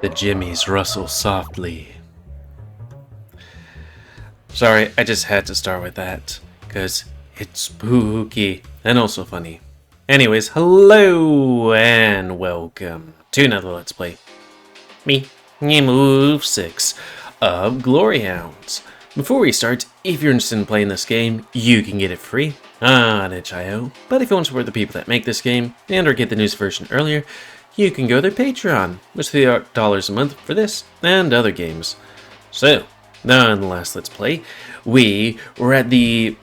The jimmies rustle softly. Sorry, I just had to start with that, because it's spooky and also funny. Anyways, hello and welcome to another Let's Play. Me, GamerWolfSix of Glory Hounds. Before we start, if you're interested in playing this game, you can get it free on itch.io. But if you want to support the people that make this game and or get the news version earlier, you can go to their Patreon, which is $3 a month for this and other games. So, on the last Let's Play, we were at the,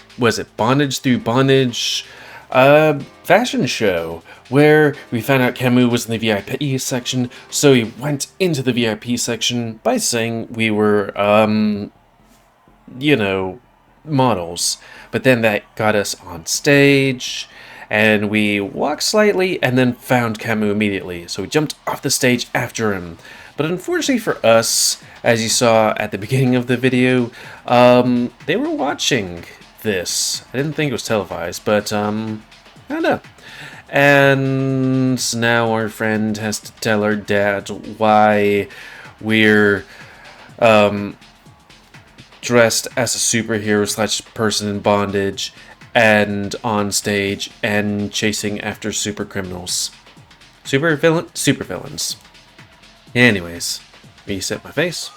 Bondage Through Bondage fashion show, where we found out Khamu was in the VIP section, so we went into the VIP section by saying we were, models. But then that got us on stage, and we walked slightly and then found Khamu immediately, so we jumped off the stage after him. But unfortunately for us, as you saw at the beginning of the video, they were watching this. I didn't think it was televised, but I don't know. And now our friend has to tell her dad why we're dressed as a superhero slash person in bondage and on stage and chasing after super criminals. Super villains. Anyways, reset my face.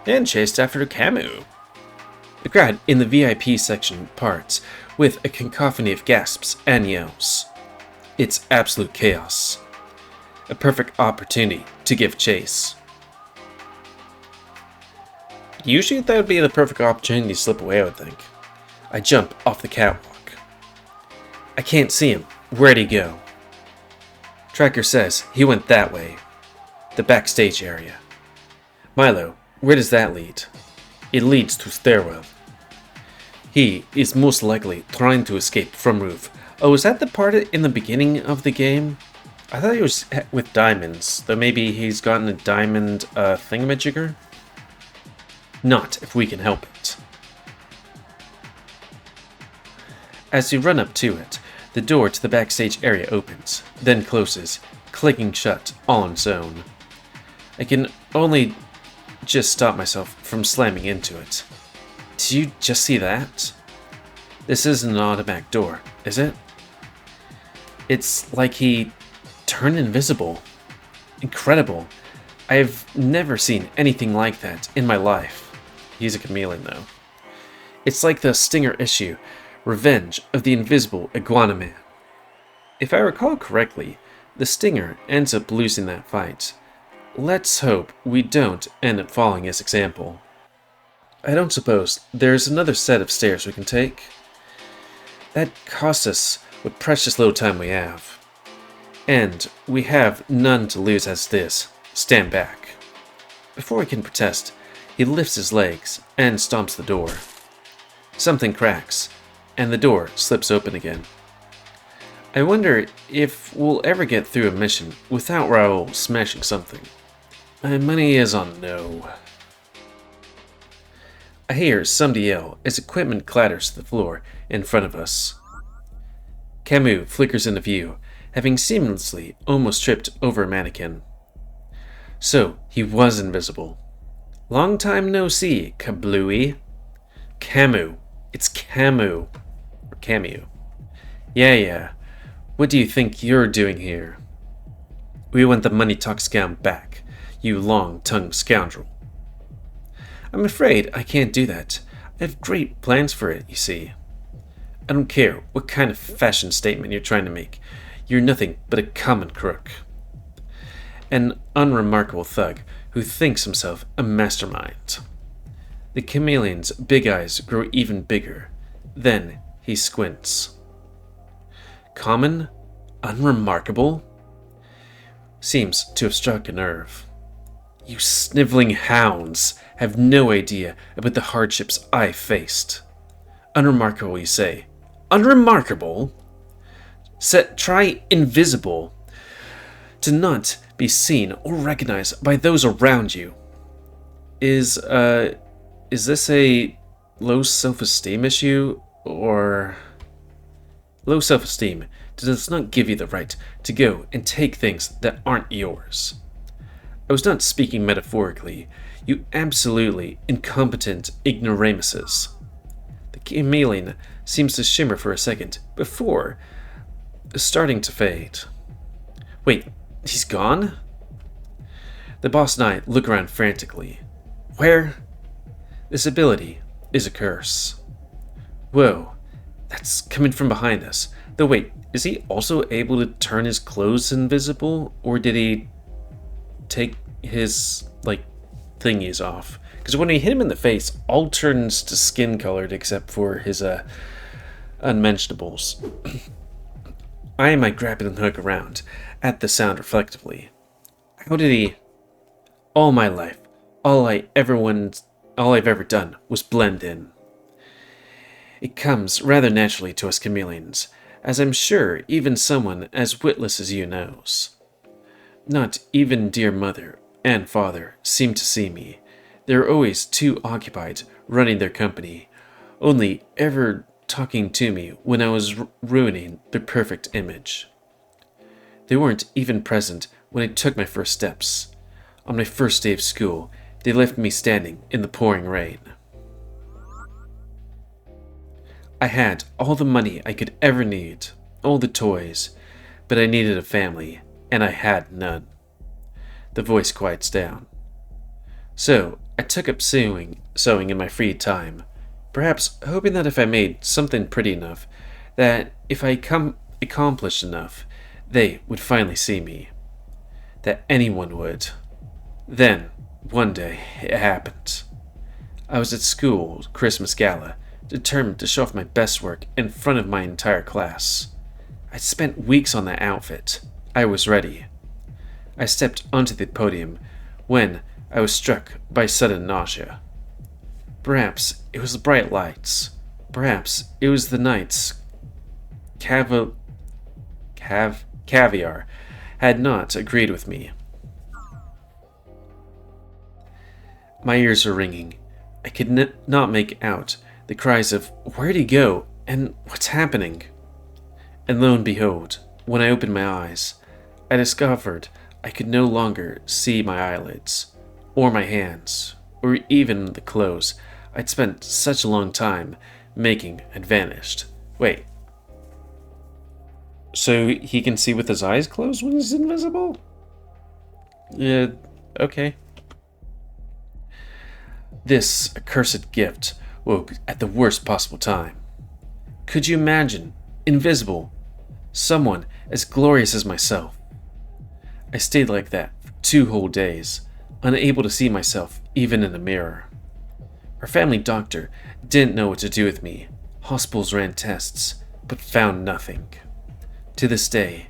And chased after Khamu. The crowd in the VIP section parts with a cacophony of gasps and yells. It's absolute chaos. A perfect opportunity to give chase. Usually that would be the perfect opportunity to slip away, I would think. I jump off the catwalk. I can't see him. Where'd he go? Tracker says he went that way. The backstage area. Milo, where does that lead? It leads to stairwell. He is most likely trying to escape from roof. Oh, is that the part in the beginning of the game? I thought he was with diamonds, though maybe he's gotten a diamond thingamajigger? Not if we can help it. As we run up to it, the door to the backstage area opens, then closes, clicking shut all on its own. I can only just stop myself from slamming into it. Did you just see that? This isn't an automatic door, is it? It's like he turned invisible. Incredible. I've never seen anything like that in my life. He's a chameleon, though. It's like the Stinger issue, Revenge of the Invisible Iguana Man. If I recall correctly, the Stinger ends up losing that fight. Let's hope we don't end up following his example. I don't suppose there's another set of stairs we can take? That costs us what precious little time we have. And we have none to lose as it is. Stand back. Before we can protest, he lifts his legs and stomps the door. Something cracks, and the door slips open again. I wonder if we'll ever get through a mission without Raoul smashing something. My money is on no. I hear somebody yell as equipment clatters to the floor in front of us. Khamu flickers into view, having seamlessly almost tripped over a mannequin. So, he was invisible. Long time no see, kablooey. Khamu. It's Khamu. Or Khamu. Yeah. What do you think you're doing here? We want the money talk scam back, you long-tongued scoundrel. I'm afraid I can't do that. I have great plans for it, you see. I don't care what kind of fashion statement you're trying to make. You're nothing but a common crook. An unremarkable thug who thinks himself a mastermind. The chameleon's big eyes grow even bigger. Then he squints. Common? Unremarkable? Seems to have struck a nerve. You sniveling hounds have no idea about the hardships I faced. Unremarkable, you say? Unremarkable? Try invisible. To not be seen or recognized by those around you. Is this a low self-esteem issue, or... Low self-esteem does not give you the right to go and take things that aren't yours. I was not speaking metaphorically, you absolutely incompetent ignoramuses. The chameleon seems to shimmer for a second before starting to fade. Wait, he's gone? The boss and I look around frantically. Where? This ability is a curse. Whoa, that's coming from behind us. Though wait, is he also able to turn his clothes invisible? Or did he take his, thingies off? Because when we hit him in the face, all turns to skin colored except for his, unmentionables. I might grab and hook around at the sound reflectively. How did he... All my life, all I've ever done was blend in. It comes rather naturally to us chameleons, as I'm sure even someone as witless as you knows. Not even dear mother and father seem to see me. They're always too occupied running their company, only ever talking to me when I was ruining their perfect image. They weren't even present when I took my first steps. On my first day of school, they left me standing in the pouring rain. I had all the money I could ever need, all the toys, but I needed a family, and I had none. The voice quiets down. So, I took up sewing in my free time, perhaps hoping that if I made something pretty enough, that if I accomplished enough, they would finally see me. That anyone would. Then, one day, it happened. I was at school's Christmas gala, determined to show off my best work in front of my entire class. I'd spent weeks on that outfit. I was ready. I stepped onto the podium when I was struck by sudden nausea. Perhaps it was the bright lights. Perhaps it was the night's caviar had not agreed with me. My ears were ringing. I could not make out the cries of, "Where'd he go?" and "What's happening?" And lo and behold, when I opened my eyes, I discovered I could no longer see my eyelids, or my hands, or even the clothes I'd spent such a long time making had vanished. Wait. So he can see with his eyes closed when he's invisible? Okay. This accursed gift woke at the worst possible time. Could you imagine, invisible, someone as glorious as myself? I stayed like that for 2 whole days, unable to see myself even in a mirror. Our family doctor didn't know what to do with me. Hospitals ran tests, but found nothing. To this day,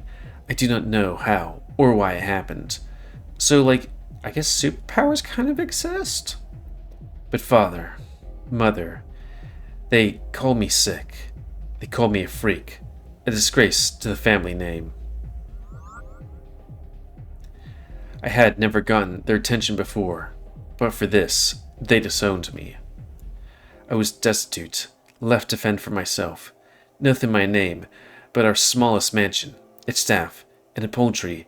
I do not know how or why it happened. So, I guess superpowers kind of exist? But father, mother, they called me sick. They called me a freak, a disgrace to the family name. I had never gotten their attention before, but for this, they disowned me. I was destitute, left to fend for myself. Nothing my name, but our smallest mansion, its staff, and a paltry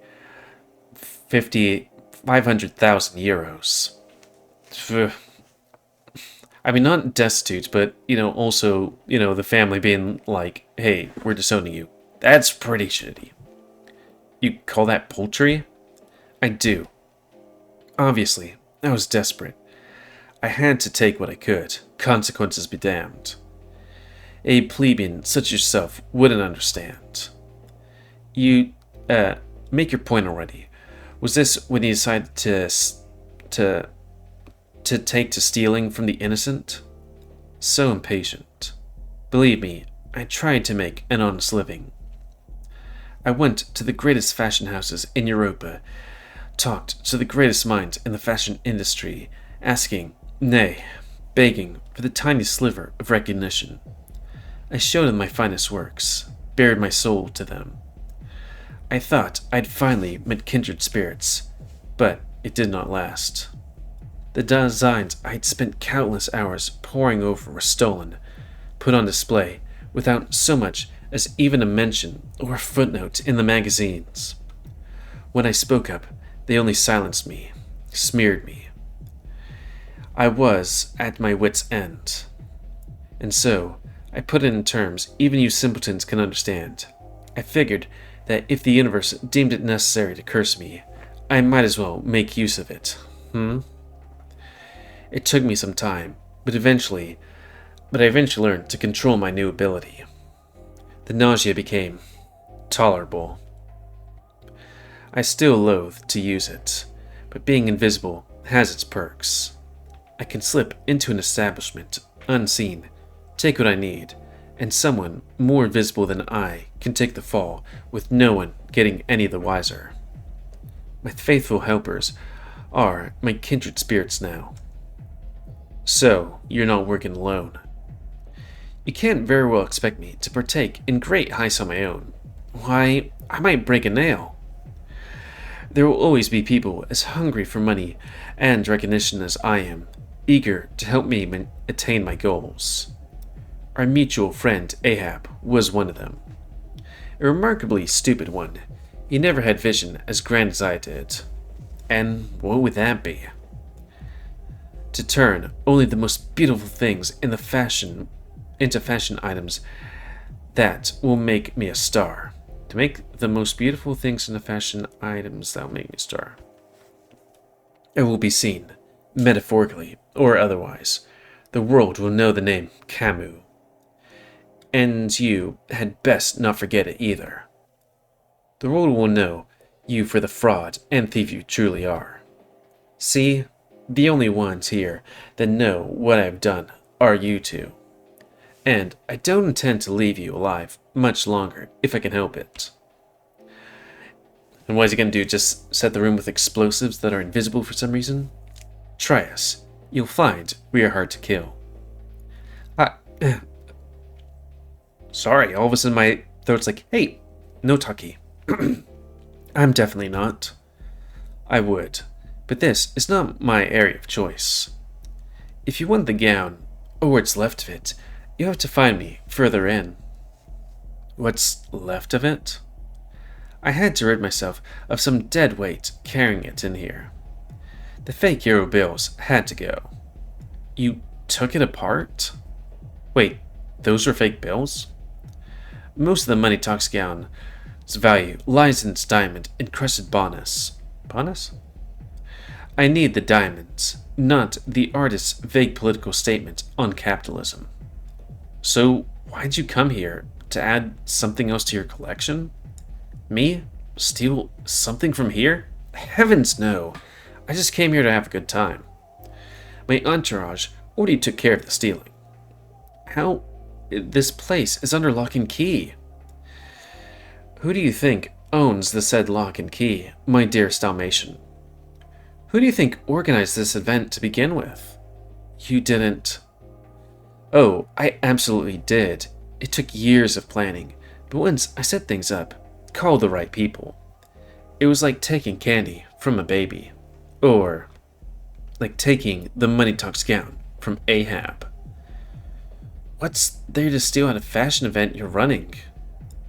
500,000 euros. I mean, not destitute, but, also, the family being like, "Hey, we're disowning you." That's pretty shitty. You call that paltry? I do. Obviously, I was desperate. I had to take what I could, consequences be damned. A plebeian such as yourself wouldn't understand. You, make your point already. Was this when you decided to take to stealing from the innocent? So impatient. Believe me, I tried to make an honest living. I went to the greatest fashion houses in Europa, talked to the greatest minds in the fashion industry, asking, nay, begging for the tiny sliver of recognition. I showed them my finest works, bared my soul to them. I thought I'd finally met kindred spirits, but it did not last. The designs I'd spent countless hours poring over were stolen, put on display, without so much as even a mention or a footnote in the magazines. When I spoke up, they only silenced me, smeared me. I was at my wit's end. And so, I put it in terms even you simpletons can understand. I figured that if the universe deemed it necessary to curse me, I might as well make use of it. It took me some time, but I eventually learned to control my new ability. The nausea became tolerable. I still loathe to use it, but being invisible has its perks. I can slip into an establishment, unseen, take what I need, and someone more visible than I can take the fall with no one getting any the wiser. My faithful helpers are my kindred spirits now. So, you're not working alone. You can't very well expect me to partake in great heists on my own. Why, I might break a nail. There will always be people as hungry for money and recognition as I am, eager to help me attain my goals. Our mutual friend Ahab was one of them. A remarkably stupid one. He never had vision as grand as I did. And what would that be? To turn only the most beautiful things into fashion items that will make me a star. To make the most beautiful things into fashion items that will make me a star. It will be seen, metaphorically or otherwise. The world will know the name Khamu. And you had best not forget it either. The world will know you for the fraud and thief you truly are. See, the only ones here that know what I have done are you two. And I don't intend to leave you alive much longer if I can help it. And what is he going to do? Just set the room with explosives that are invisible for some reason? Try us. You'll find we are hard to kill. Sorry, all of a sudden my throat's like, hey, no talkie. I'm definitely not. I would, but this is not my area of choice. If you want the gown, or what's left of it, you have to find me further in. What's left of it? I had to rid myself of some dead weight carrying it in here. The fake euro bills had to go. You took it apart? Wait, those were fake bills? Most of the money talks gown's value lies in its diamond encrusted bonus. Bonus? I need the diamonds, not the artist's vague political statement on capitalism. So, why'd you come here? To add something else to your collection? Me? Steal something from here? Heavens no. I just came here to have a good time. My entourage already took care of the stealing. How? This place is under lock and key. Who do you think owns the said lock and key, my dear Dalmatian? Who do you think organized this event to begin with? You didn't... Oh, I absolutely did. It took years of planning, but once I set things up, called the right people. It was like taking candy from a baby. Or like taking the money talks gown from Ahab. What's there to steal at a fashion event you're running?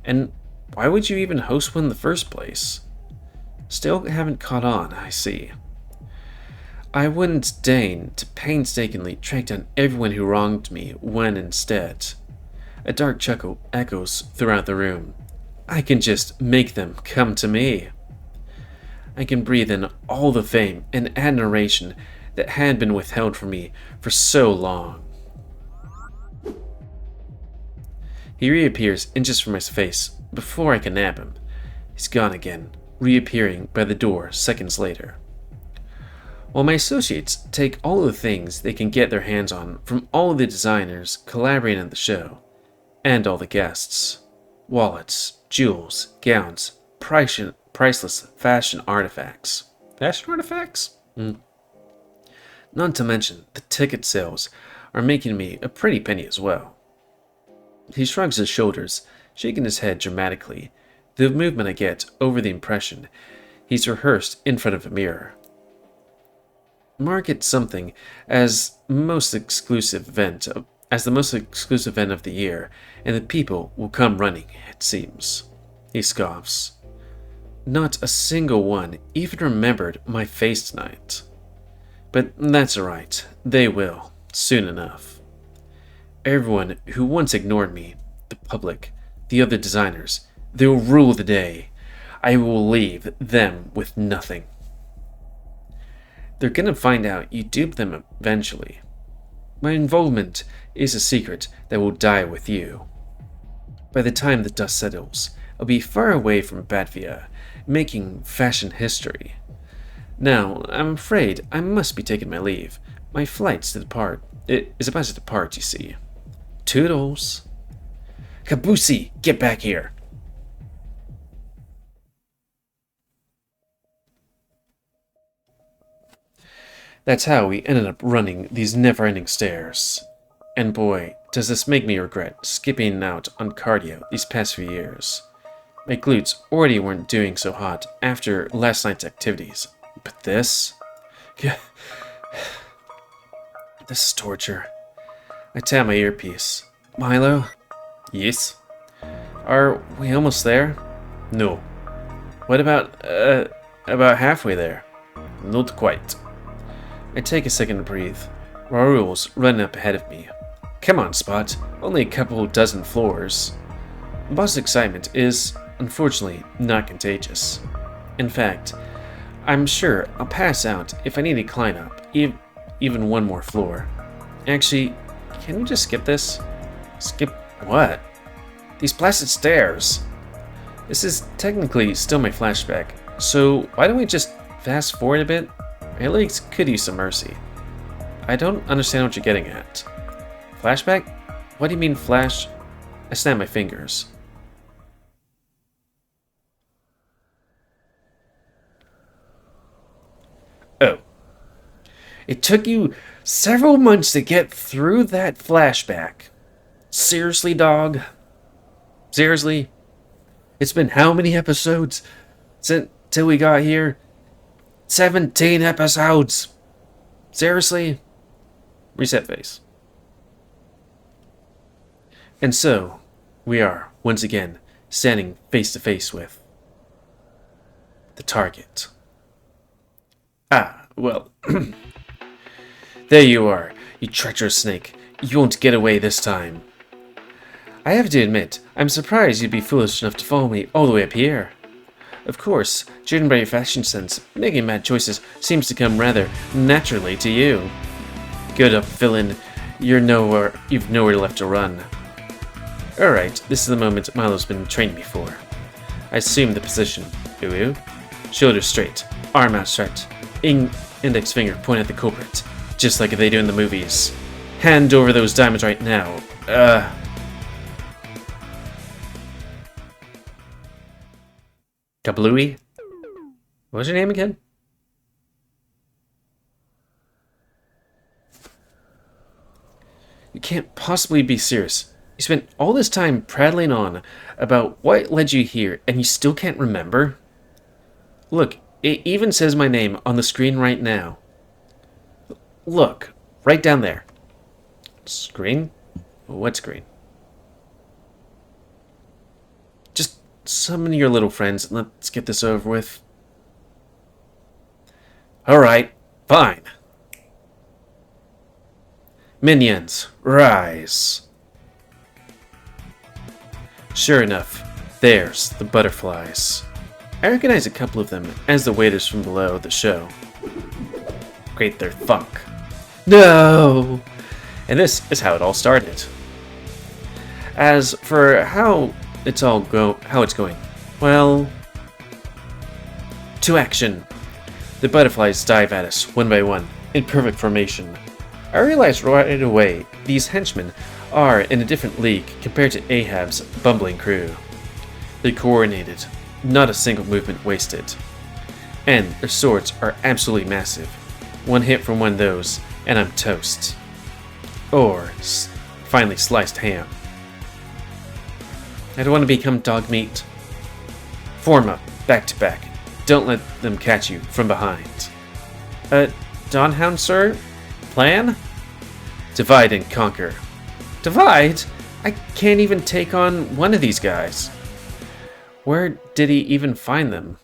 And why would you even host one in the first place? Still haven't caught on, I see. I wouldn't deign to painstakingly track down everyone who wronged me when instead. A dark chuckle echoes throughout the room. I can just make them come to me. I can breathe in all the fame and admiration that had been withheld from me for so long. He reappears inches from my face before I can nab him. He's gone again, reappearing by the door seconds later. While my associates take all the things they can get their hands on from all of the designers collaborating at the show, and all the guests. Wallets, jewels, gowns, priceless fashion artifacts. Fashion artifacts? Not to mention, the ticket sales are making me a pretty penny as well. He shrugs his shoulders, shaking his head dramatically, the movement I get over the impression he's rehearsed in front of a mirror. Mark it something as most exclusive event as the most exclusive event of the year, and the people will come running, it seems. He scoffs. Not a single one even remembered my face tonight. But that's alright, they will, soon enough. Everyone who once ignored me, the public, the other designers, they will rule the day. I will leave them with nothing. They're gonna find out you duped them eventually. My involvement is a secret that will die with you. By the time the dust settles, I'll be far away from Batvia, making fashion history. Now, I'm afraid I must be taking my leave. My flight's to depart. It is about to depart, you see. Toodles. Kabusi, get back here. That's how we ended up running these never-ending stairs. And boy, does this make me regret skipping out on cardio these past few years. My glutes already weren't doing so hot after last night's activities. But this? This is torture. I tap my earpiece. Milo? Yes? Are we almost there? No. What about halfway there? Not quite. I take a second to breathe. Raoul's running up ahead of me. Come on, Spot. Only a couple dozen floors. Boss excitement is, unfortunately, not contagious. In fact, I'm sure I'll pass out if I need to climb up even one more floor. Actually, can we just skip this? Skip what? These blasted stairs. This is technically still my flashback, so why don't we just fast forward a bit? My legs could use some mercy. I don't understand what you're getting at. Flashback? What do you mean flash? I snap my fingers. Oh. It took you several months to get through that flashback. Seriously, dog? Seriously? It's been how many episodes till we got here? 17 episodes! Seriously? Reset face. And so, we are, once again, standing face to face with the target. Ah, well, there you are, you treacherous snake. You won't get away this time. I have to admit, I'm surprised you'd be foolish enough to follow me all the way up here. Of course, driven by your fashion sense, making mad choices seems to come rather naturally to you. Good up, villain. You've nowhere left to run. Alright, this is the moment Milo's been training me for. I assume the position. Ooh. Shoulders straight, arm outstretched, index finger pointed at the culprit, just like they do in the movies. Hand over those diamonds right now. Kablooey? What was your name again? You can't possibly be serious. You spent all this time prattling on about what led you here, and you still can't remember? Look, it even says my name on the screen right now. Look, right down there. Screen? What screen? Just summon your little friends and let's get this over with. Alright, fine. Minions, rise. Sure enough, there's the butterflies. I recognize a couple of them as the waiters from below the show. Great their funk. No! And this is how it all started. As for how it's going, well, to action. The butterflies dive at us one by one in perfect formation. I realized right away these henchmen are in a different league compared to Ahab's bumbling crew. They're coordinated, not a single movement wasted. And their swords are absolutely massive. One hit from one of those, and I'm toast. Or finely sliced ham. I don't want to become dog meat. Form up, back to back. Don't let them catch you from behind. Dawn Hound, sir? Plan? Divide and conquer. Divide? I can't even take on one of these guys. Where did he even find them?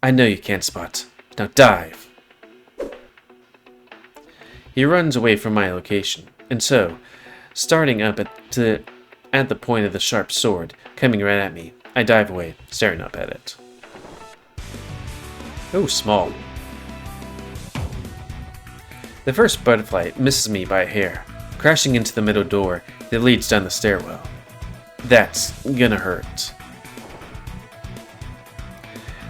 I know you can't spot. Now dive. He runs away from my location, and so, starting up at the point of the sharp sword, coming right at me, I dive away, staring up at it. Oh, small. The first butterfly misses me by a hair, crashing into the middle door that leads down the stairwell. That's gonna hurt.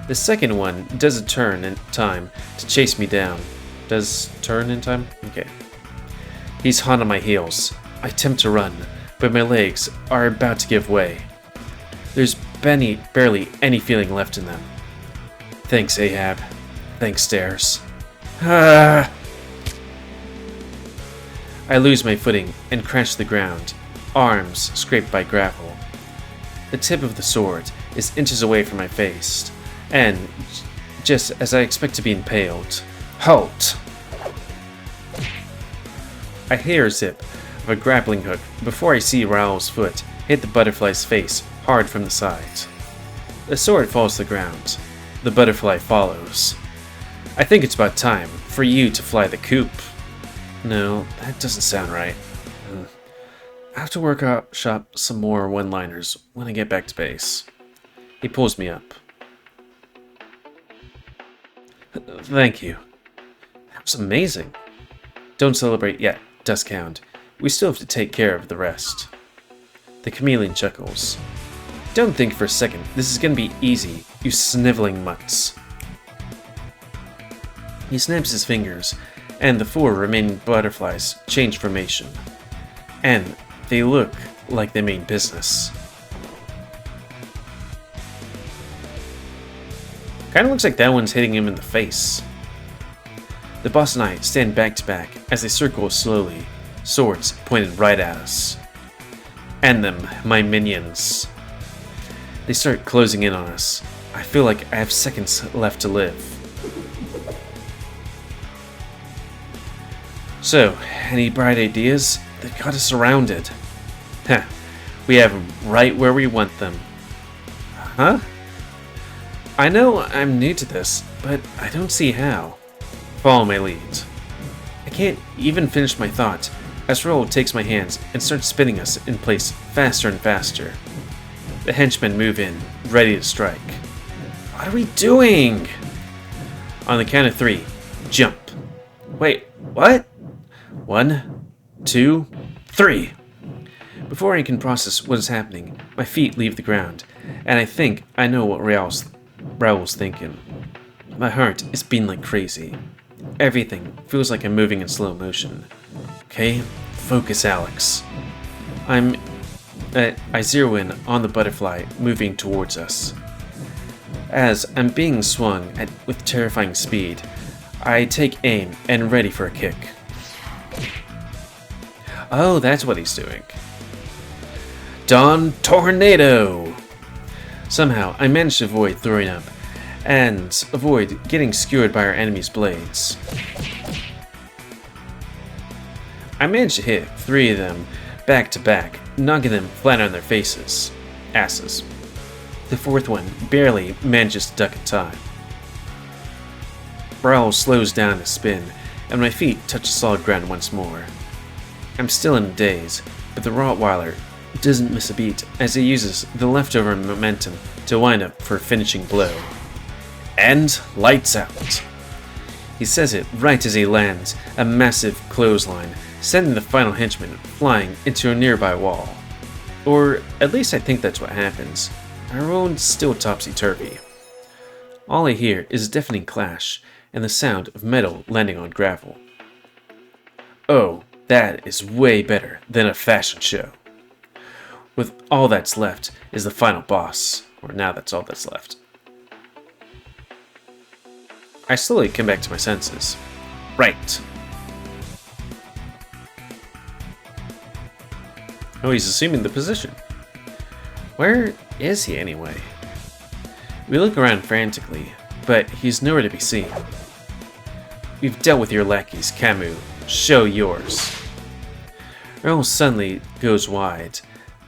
The second one does a turn in time to chase me down. Does turn in time? Okay. He's hot on my heels. I attempt to run, but my legs are about to give way. There's barely any feeling left in them. Thanks, Ahab. Thanks, stairs. Ah! I lose my footing and crash to the ground, arms scraped by gravel. The tip of the sword is inches away from my face, and just as I expect to be impaled, halt! I hear a zip of a grappling hook before I see Raoul's foot hit the butterfly's face hard from the side. The sword falls to the ground. The butterfly follows. I think it's about time for you to fly the coop. No, that doesn't sound right. I have to workshop some more one-liners when I get back to base. He pulls me up. Thank you. That was amazing. Don't celebrate yet, Duskhound. We still have to take care of the rest. The chameleon chuckles. Don't think for a second this is gonna be easy, you sniveling mutts. He snaps his fingers, and the 4 remaining butterflies change formation. And they look like they mean business. Kinda looks like that one's hitting him in the face. The boss and I stand back to back as they circle slowly, swords pointed right at us. And them, my minions. They start closing in on us. I feel like I have seconds left to live. So, any bright ideas? They've got us surrounded. Heh, we have them right where we want them. Huh? I know I'm new to this, but I don't see how. Follow my lead. I can't even finish my thought as Rooij takes my hands and starts spinning us in place faster and faster. The henchmen move in, ready to strike. What are we doing? On the count of 3, jump. Wait, what? 1, 2, 3. Before I can process what is happening, my feet leave the ground, and I think I know what Raoul's thinking. My heart is beating like crazy. Everything feels like I'm moving in slow motion. Okay, focus, Alex. I zero in on the butterfly moving towards us. As I'm being swung with terrifying speed, I take aim and ready for a kick. Oh, that's what he's doing. Dawn Tornado! Somehow, I managed to avoid throwing up, and avoid getting skewered by our enemy's blades. I managed to hit 3 of them back to back, knocking them flat on their faces. Asses. The 4th one barely manages to duck in time. Raoul slows down to spin, and my feet touch the solid ground once more. I'm still in a daze, but the Rottweiler doesn't miss a beat as he uses the leftover momentum to wind up for a finishing blow. And lights out. He says it right as he lands a massive clothesline, sending the final henchman flying into a nearby wall. Or at least I think that's what happens. Our road's still topsy-turvy. All I hear is a deafening clash and the sound of metal landing on gravel. Oh, that is way better than a fashion show. With all that's left is the final boss, or now that's all that's left. I slowly come back to my senses. Right. Oh, he's assuming the position. Where is he anyway? We look around frantically, but he's nowhere to be seen. We've dealt with your lackeys, Khamu. Show yours. Raoul's suddenly goes wide.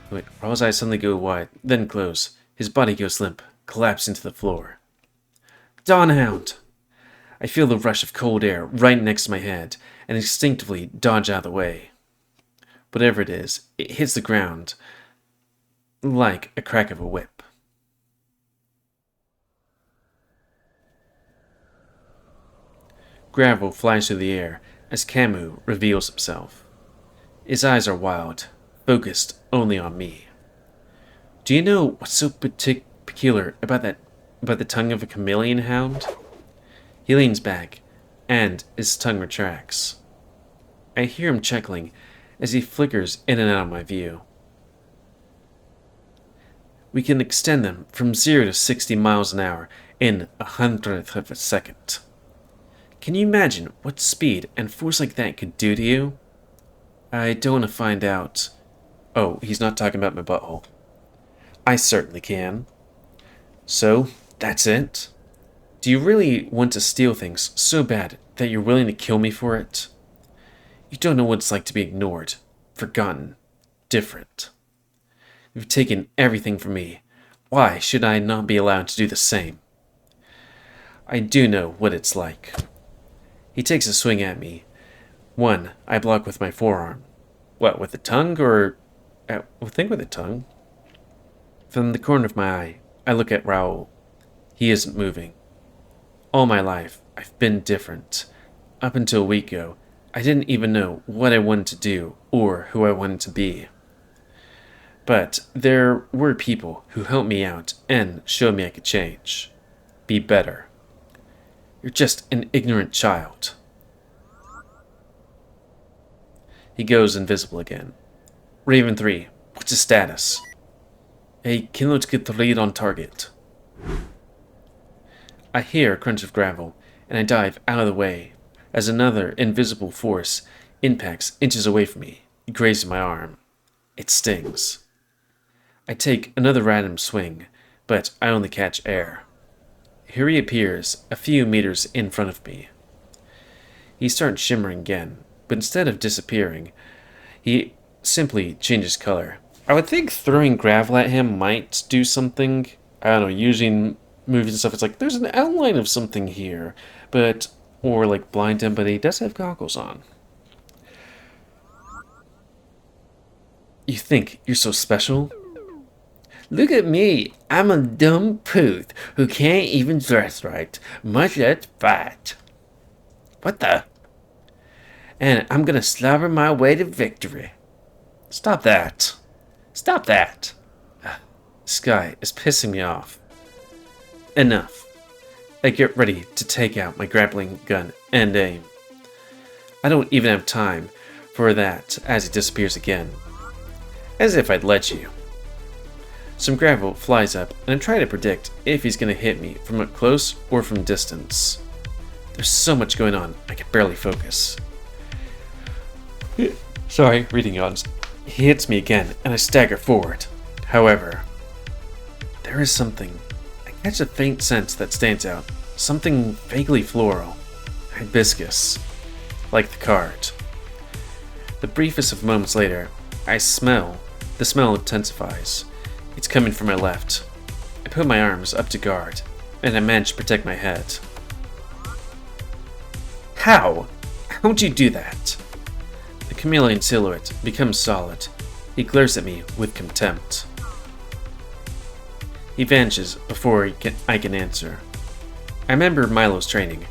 Wait, Raoul's eyes suddenly go wide, then close. His body goes limp, collapsing to the floor. Dawn Hound! I feel the rush of cold air right next to my head, and instinctively dodge out of the way. Whatever it is, it hits the ground like a crack of a whip. Gravel flies through the air as Khamu reveals himself. His eyes are wild, focused only on me. Do you know what's so peculiar about the tongue of a chameleon hound? He leans back, and his tongue retracts. I hear him chuckling as he flickers in and out of my view. We can extend them from 0 to 60 miles an hour in 1/100th of a second. Can you imagine what speed and force like that could do to you? I don't want to find out. Oh, he's not talking about my butthole. I certainly can. So, that's it? Do you really want to steal things so bad that you're willing to kill me for it? You don't know what it's like to be ignored, forgotten, different. You've taken everything from me. Why should I not be allowed to do the same? I do know what it's like. He takes a swing at me. One I block with my forearm. What, with the tongue or... I think with the tongue. From the corner of my eye, I look at Raoul. He isn't moving. All my life, I've been different. Up until a week ago, I didn't even know what I wanted to do or who I wanted to be. But there were people who helped me out and showed me I could change. Be better. You're just an ignorant child. He goes invisible again. Raven 3, what's his status? A kinetic threat on target. I hear a crunch of gravel, and I dive out of the way as another invisible force impacts inches away from me, grazing my arm. It stings. I take another random swing, but I only catch air. Here he appears, a few meters in front of me. He starts shimmering again, but instead of disappearing, he simply changes color. I would think throwing gravel at him might do something. I don't know, using movies and stuff, it's like, there's an outline of something here, but, or like blind him, but he does have goggles on. You think you're so special? Look at me, I'm a dumb pooth who can't even dress right, much less fight. What the? And I'm gonna slobber my way to victory. Stop that. Stop that. This guy is pissing me off. Enough. I get ready to take out my grappling gun and aim. I don't even have time for that as he disappears again. As if I'd let you. Some gravel flies up, and I'm trying to predict if he's going to hit me from up close or from distance. There's so much going on, I can barely focus. Sorry, reading yawns. He hits me again, and I stagger forward. However, there is something. I catch a faint sense that stands out. Something vaguely floral. Hibiscus. Like the card. The briefest of moments later, the smell intensifies. It's coming from my left. I put my arms up to guard, and I manage to protect my head. How? How'd you do that? The chameleon silhouette becomes solid. He glares at me with contempt. He vanishes before I can answer. I remember Milo's training.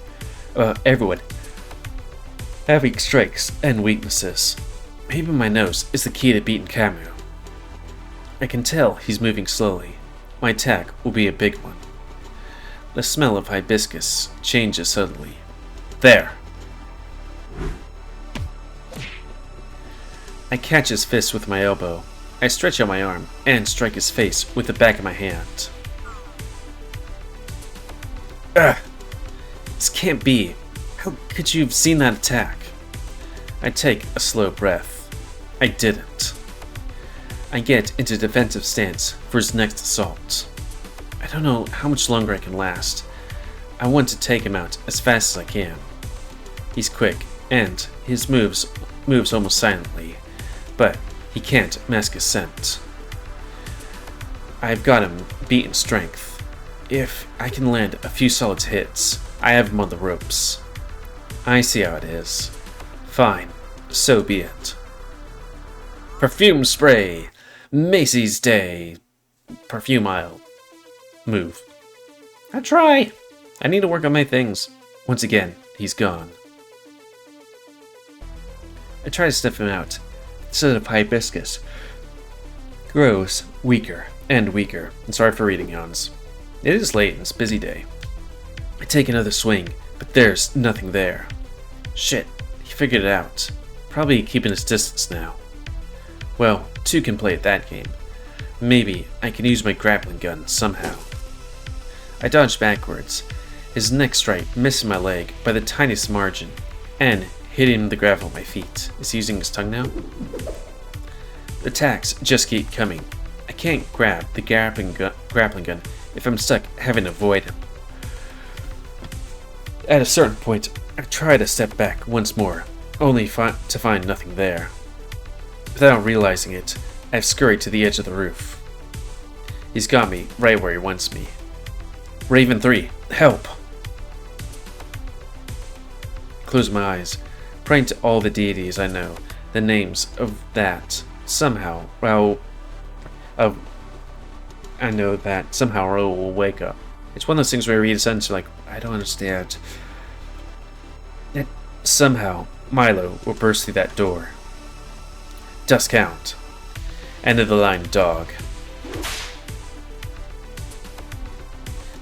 Everyone having strengths and weaknesses. Maybe my nose is the key to beating Khamu. I can tell he's moving slowly. My attack will be a big one. The smell of hibiscus changes suddenly. There! I catch his fist with my elbow. I stretch out my arm and strike his face with the back of my hand. Ugh! This can't be. How could you have seen that attack? I take a slow breath. I didn't. I get into defensive stance for his next assault. I don't know how much longer I can last. I want to take him out as fast as I can. He's quick, and his moves almost silently, but he can't mask his scent. I've got him beat in strength. If I can land a few solid hits, I have him on the ropes. I see how it is. Fine, so be it. Perfume spray! Macy's Day! Perfume aisle. Move. I try. I need to work on my things. Once again, he's gone. I try to sniff him out. Instead of hibiscus. Grows weaker and weaker. And sorry for reading, Hounds. It is late and it's a busy day. I take another swing, but there's nothing there. Shit, he figured it out. Probably keeping his distance now. Well, two can play at that game. Maybe I can use my grappling gun somehow. I dodge backwards, his next strike missing my leg by the tiniest margin, and hitting the gravel at my feet. Is he using his tongue now? The attacks just keep coming. I can't grab the grappling gun if I'm stuck having to avoid him. At a certain point, I try to step back once more, only to find nothing there. Without realizing it, I've scurried to the edge of the roof. He's got me right where he wants me. Raven 3, help! Close my eyes, praying to all the deities I know, the names of that somehow, I know that somehow Raoul will wake up. It's one of those things where I read a sentence like, I don't understand. Yet somehow Milo will burst through that door. Dusk Hound. End of the line, dog.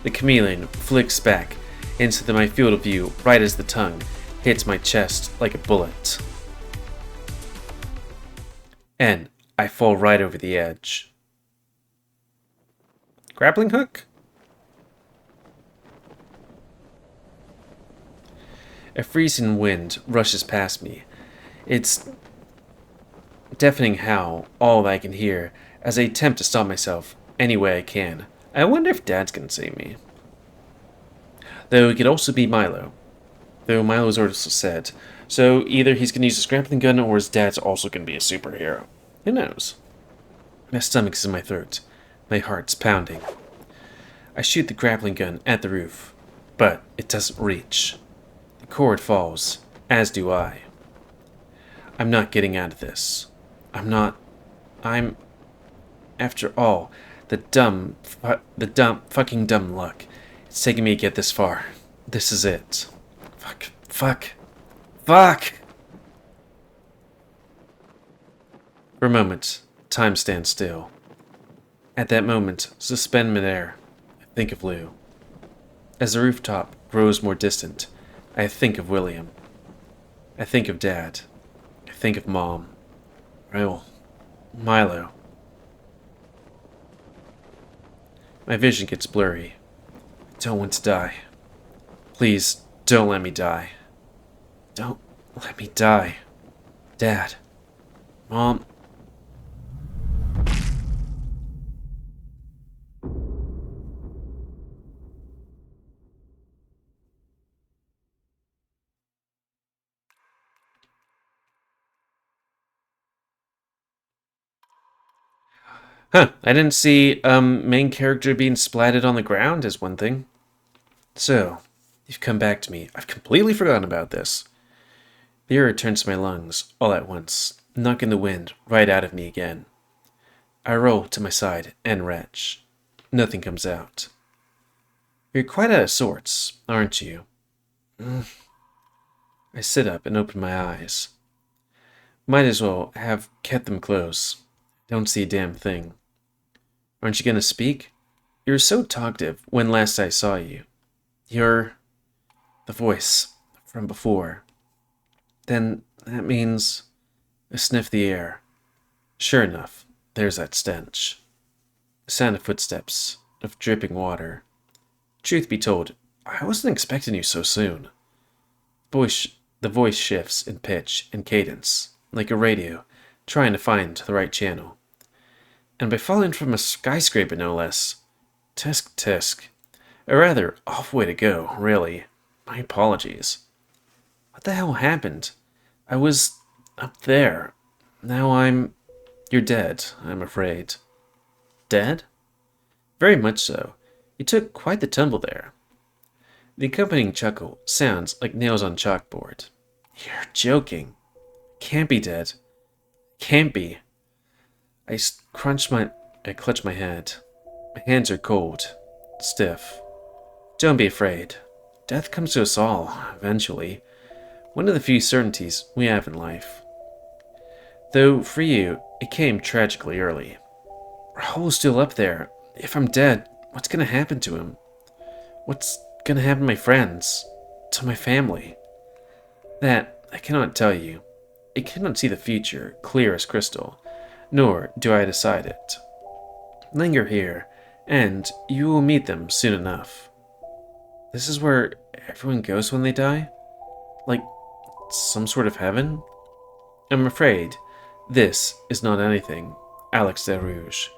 The chameleon flicks back into my field of view right as the tongue hits my chest like a bullet. And I fall right over the edge. Grappling hook? A freezing wind rushes past me. It's deafening howl, all I can hear, as I attempt to stop myself any way I can. I wonder if Dad's gonna save me. Though it could also be Milo. Though Milo's also said. So either he's gonna use his grappling gun or his dad's also gonna be a superhero. Who knows? My stomach's in my throat. My heart's pounding. I shoot the grappling gun at the roof, but it doesn't reach. The cord falls, as do I. I'm not getting out of this. After all, the fucking dumb luck. It's taken me to get this far. This is it. Fuck. For a moment, time stands still. At that moment, suspend midair, I think of Lou. As the rooftop grows more distant, I think of William. I think of Dad. I think of Mom. Raoul. Milo. My vision gets blurry. I don't want to die. Please, don't let me die. Don't let me die. Dad. Mom. Huh, I didn't see main character being splatted on the ground as one thing. So, you've come back to me. I've completely forgotten about this. The air returns to my lungs all at once, knocking the wind right out of me again. I roll to my side and retch. Nothing comes out. You're quite out of sorts, aren't you? I sit up and open my eyes. Might as well have kept them closed. Don't see a damn thing. Aren't you gonna speak? You were so talkative when last I saw you. You're the voice from before. Then that means I sniff the air. Sure enough, there's that stench. The sound of footsteps, of dripping water. Truth be told, I wasn't expecting you so soon. The voice shifts in pitch and cadence, like a radio, trying to find the right channel. And by falling from a skyscraper, no less. Tisk. A rather off way to go, really. My apologies. What the hell happened? I was up there. Now I'm You're dead, I'm afraid. Dead? Very much so. You took quite the tumble there. The accompanying chuckle sounds like nails on chalkboard. You're joking. Can't be dead. Can't be. I clutch my head. My hands are cold, stiff. Don't be afraid. Death comes to us all, eventually. One of the few certainties we have in life. Though, for you, it came tragically early. Raul's still up there. If I'm dead, what's gonna happen to him? What's gonna happen to my friends? To my family? That, I cannot tell you. I cannot see the future, clear as crystal, nor do I decide it. Linger here, and you will meet them soon enough. This is where everyone goes when they die? Like some sort of heaven? I'm afraid this is not anything, Alex de Rooij.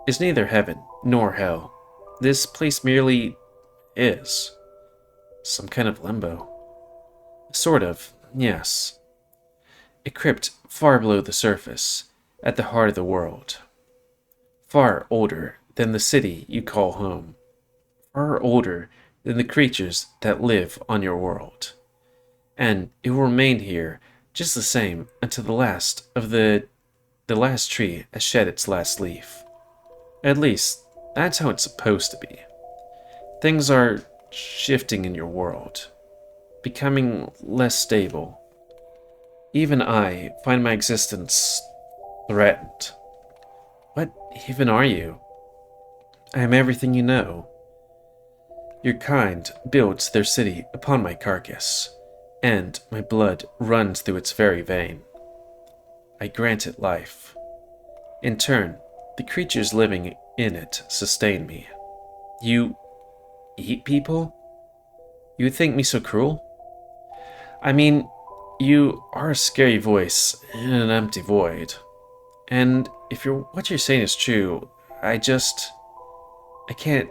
It's neither heaven nor hell. This place merely is. Some kind of limbo. Sort of, yes. A crypt far below the surface, at the heart of the world. Far older than the city you call home. Far older than the creatures that live on your world. And it will remain here just the same until the last tree has shed its last leaf. At least, that's how it's supposed to be. Things are shifting in your world, becoming less stable. Even I find my existence threatened. What even are you? I am everything you know. Your kind builds their city upon my carcass, and my blood runs through its very vein. I grant it life. In turn, the creatures living in it sustain me. You eat people? You would think me so cruel? I mean, you are a scary voice in an empty void. And if what you're saying is true, I can't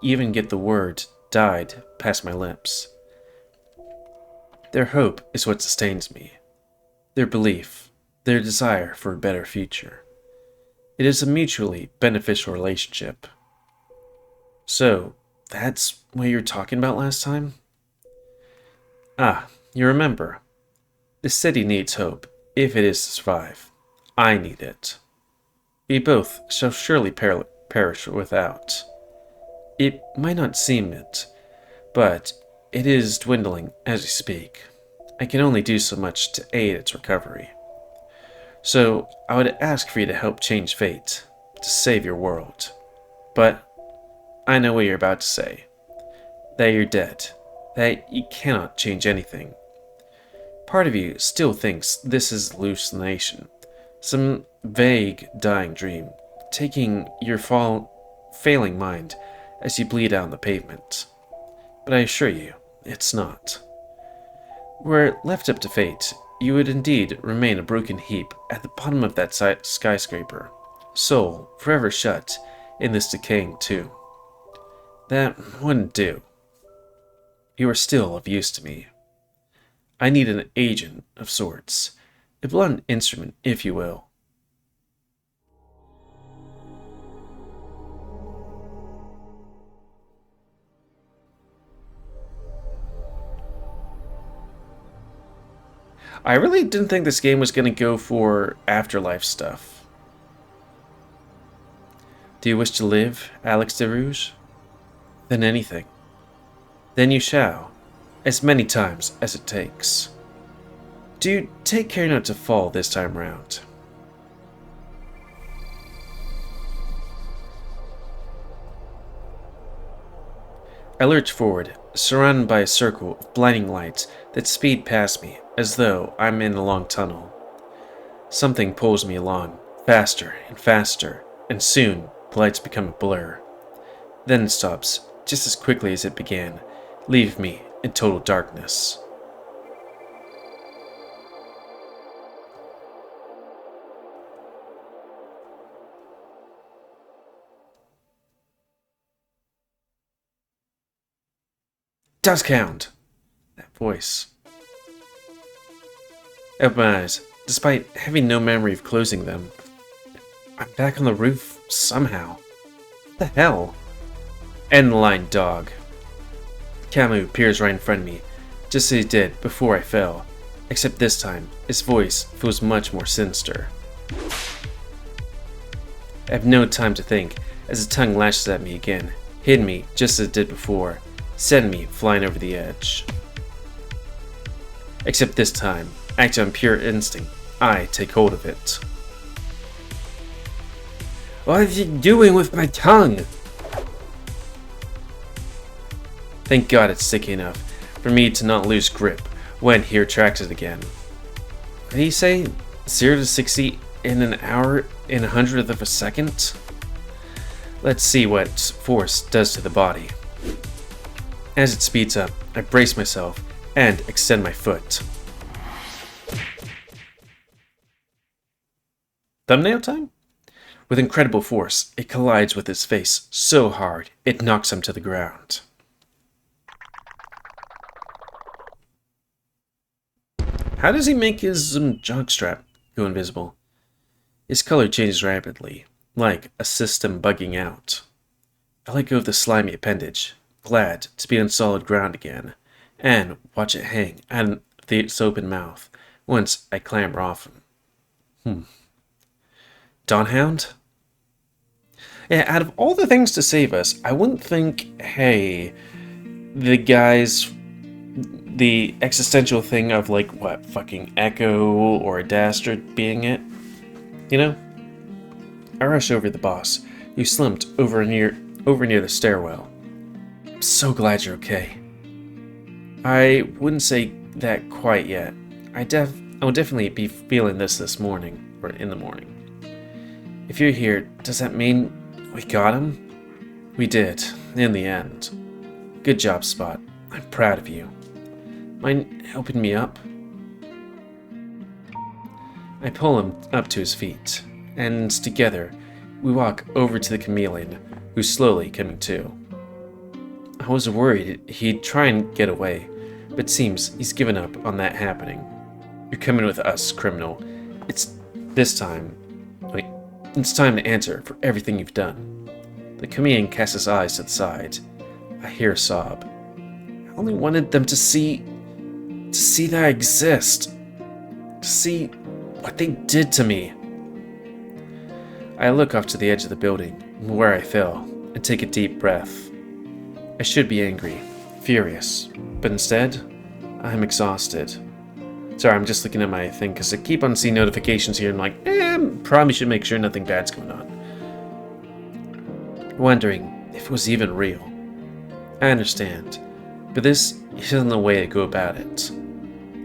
even get the word died past my lips. Their hope is what sustains me. Their belief, their desire for a better future. It is a mutually beneficial relationship. So, that's what you were talking about last time? Ah, you remember. The city needs hope, if it is to survive. I need it. We both shall surely perish without. It might not seem it, but it is dwindling as we speak. I can only do so much to aid its recovery. So I would ask for you to help change fate, to save your world. But I know what you're about to say. That you're dead. That you cannot change anything. Part of you still thinks this is hallucination. Some vague dying dream, taking your failing mind as you bleed out on the pavement. But I assure you, it's not. Were it left up to fate, you would indeed remain a broken heap at the bottom of that skyscraper, soul forever shut in this decaying tomb. That wouldn't do. You are still of use to me. I need an agent of sorts, a blunt instrument, if you will. I really didn't think this game was going to go for afterlife stuff. Do you wish to live, Alex de Rooij? Then anything. Then you shall, as many times as it takes. Do take care not to fall this time round. I lurch forward, surrounded by a circle of blinding lights that speed past me as though I'm in a long tunnel. Something pulls me along, faster and faster, and soon the lights become a blur. Then it stops, just as quickly as it began, leaving me in total darkness. Dusk Hound! That voice. I open my eyes, despite having no memory of closing them. I'm back on the roof somehow. What the hell? End the line, dog. Khamu appears right in front of me, just as he did before I fell, except this time, his voice feels much more sinister. I have no time to think, as the tongue lashes at me again, hitting me just as it did before, sending me flying over the edge. Except this time, acting on pure instinct, I take hold of it. What are you doing with my tongue? Thank God it's sticky enough for me to not lose grip when he retracts it again. What did he say? 0 to 60 in an hour in 100th of a second? Let's see what force does to the body. As it speeds up, I brace myself and extend my foot. Thumbnail time? With incredible force, it collides with his face so hard it knocks him to the ground. How does he make his jockstrap go invisible? His color changes rapidly, like a system bugging out. I let go of the slimy appendage, glad to be on solid ground again, and watch it hang out of its open mouth once I clamber off him. Dawn Hound? Yeah, out of all the things to save us, I wouldn't think, hey, the existential thing of like, what, fucking Echo or a Dastard being it? You know? I rush over the boss, who slumped over near the stairwell. I'm so glad you're okay. I wouldn't say that quite yet. I'll definitely be feeling this morning, or in the morning. If you're here, does that mean we got him? We did, in the end. Good job, Spot. I'm proud of you. Mind helping me up? I pull him up to his feet, and together, we walk over to the chameleon, who's slowly coming to. I was worried he'd try and get away, but seems he's given up on that happening. You're coming with us, criminal. It's time to answer for everything you've done. The chameleon casts his eyes to the side. I hear a sob. I only wanted them to see that I exist. To see what they did to me. I look off to the edge of the building, where I fell, and take a deep breath. I should be angry, furious, but instead, I'm exhausted. Sorry, I'm just looking at my thing, because I keep on seeing notifications here, and I'm like, probably should make sure nothing bad's going on. Wondering if it was even real. I understand, but this isn't the way to go about it.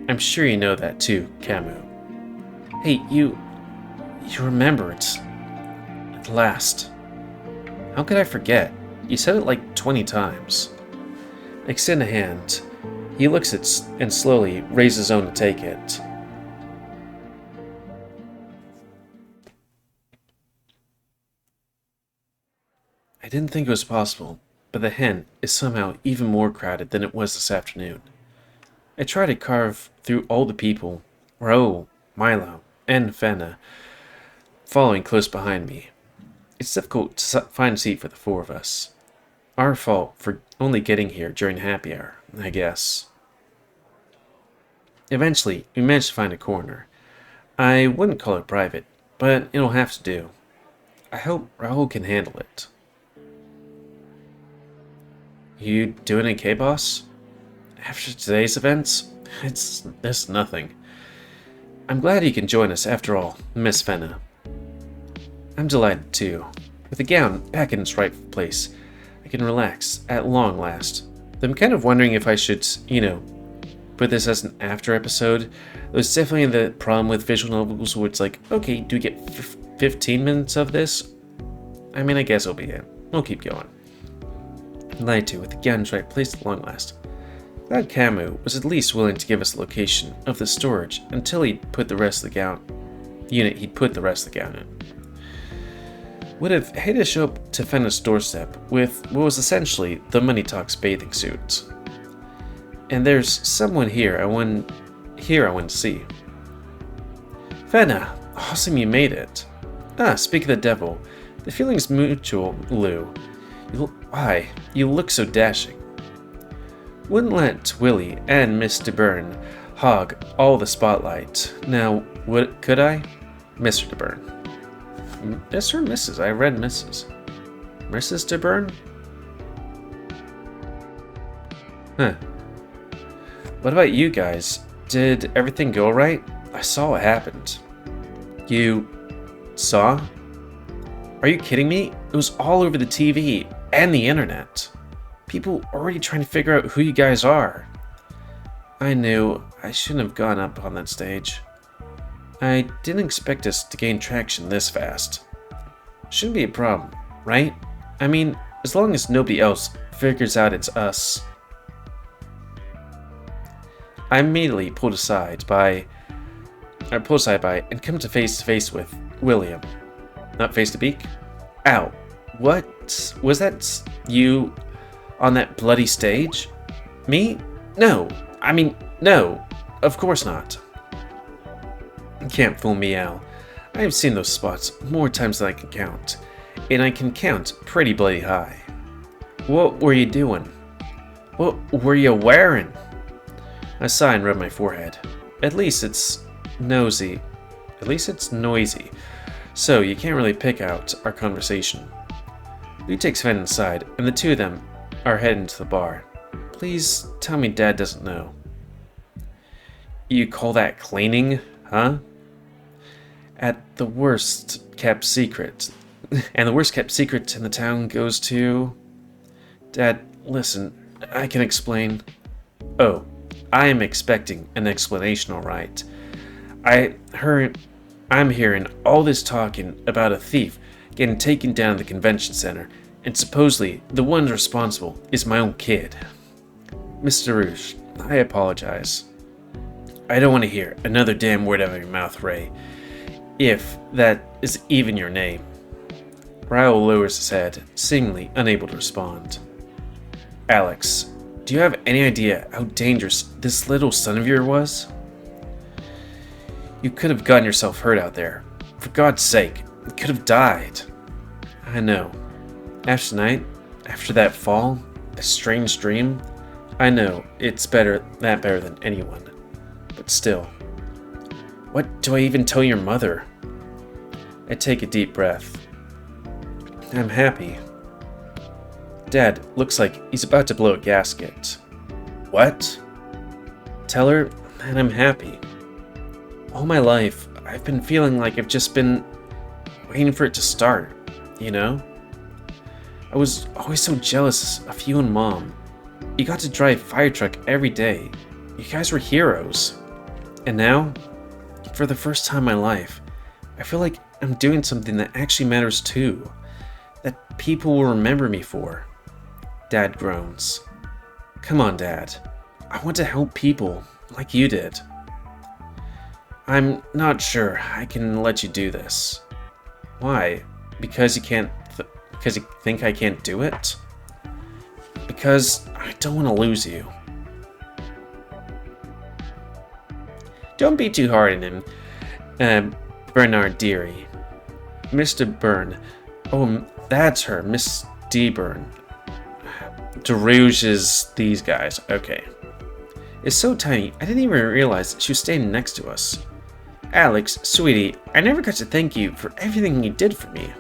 I'm sure you know that too, Khamu. Hey, you remember it. At last. How could I forget? You said it like 20 times. I extend a hand. He looks at it and slowly raises his own to take it. I didn't think it was possible, but the hen is somehow even more crowded than it was this afternoon. I try to carve through all the people, Rooij, Milo, and Fenna, following close behind me. It's difficult to find a seat for the four of us. Our fault for only getting here during happy hour, I guess. Eventually, we managed to find a corner. I wouldn't call it private, but it'll have to do. I hope Rooij can handle it. You doing okay, boss? After today's events, it's nothing. I'm glad you can join us after all, Miss Fenna. I'm delighted too. With the gown back in its rightful place, I can relax at long last. I'm kind of wondering if I should, put this as an after episode. There's definitely the problem with visual novels where it's like, okay, do we get 15 minutes of this? I mean, I guess it'll be it. We'll keep going. Lied to with the gown's right place at long last. Glad Khamu was at least willing to give us the location of the storage until he'd put the rest of the gown in. Would have hated to show up to Fenna's doorstep with what was essentially the Money Talks bathing suit. And there's someone here I want to see. Fenna, awesome you made it. Ah, speak of the devil. The feeling's mutual, Lou. Why, you look so dashing. Wouldn't let Willie and Miss De Bourne hog all the spotlight. Now, could I? Mr. De Bourne. Mr. or Mrs.? I read Mrs. Mrs. De Bourne? Huh. What about you guys? Did everything go right? I saw what happened. You saw? Are you kidding me? It was all over the TV and the internet. People already trying to figure out who you guys are. I knew I shouldn't have gone up on that stage. I didn't expect us to gain traction this fast. Shouldn't be a problem, right? I mean, as long as nobody else figures out it's us. I immediately pulled aside by and come to face with William. Not face to beak? Ow. What? Was that you on that bloody stage? Me? No. I mean, no. Of course not. You can't fool me, Al. I have seen those spots more times than I can count. And I can count pretty bloody high. What were you doing? What were you wearing? A sigh and rubbed my forehead. At least it's noisy. So you can't really pick out our conversation. Lou takes Sven inside, and the two of them are heading to the bar. Please tell me Dad doesn't know. You call that cleaning, huh? At the worst kept secret. And the worst kept secret in the town goes to... Dad, listen, I can explain. Oh, I am expecting an explanation, all right. I'm hearing all this talking about a thief getting taken down to the convention center, and supposedly the one responsible is my own kid. Mr. Rooij, I apologize. I don't want to hear another damn word out of your mouth, Ray, if that is even your name. Raoul lowers his head, seemingly unable to respond. Alex, do you have any idea how dangerous this little son of yours was? You could have gotten yourself hurt out there. For God's sake, you could have died. I know. After tonight, after that fall, a strange dream, I know it's better than anyone. But still, what do I even tell your mother? I take a deep breath. I'm happy. Dad looks like he's about to blow a gasket. What? Tell her that I'm happy. All my life, I've been feeling like I've just been waiting for it to start, you know? I was always so jealous of you and Mom. You got to drive fire truck every day. You guys were heroes. And now, for the first time in my life, I feel like I'm doing something that actually matters too. That people will remember me for. Dad groans. Come on, Dad. I want to help people like you did. I'm not sure I can let you do this. Why? Because you can't because you think I can't do it? Because I don't want to lose you. Don't be too hard on him, Bernard dearie. Mr. Byrne. Oh, that's her, Miss D. Byrne. Rooij is these guys. Okay. It's so tiny, I didn't even realize she was standing next to us. Alex, sweetie, I never got to thank you for everything you did for me.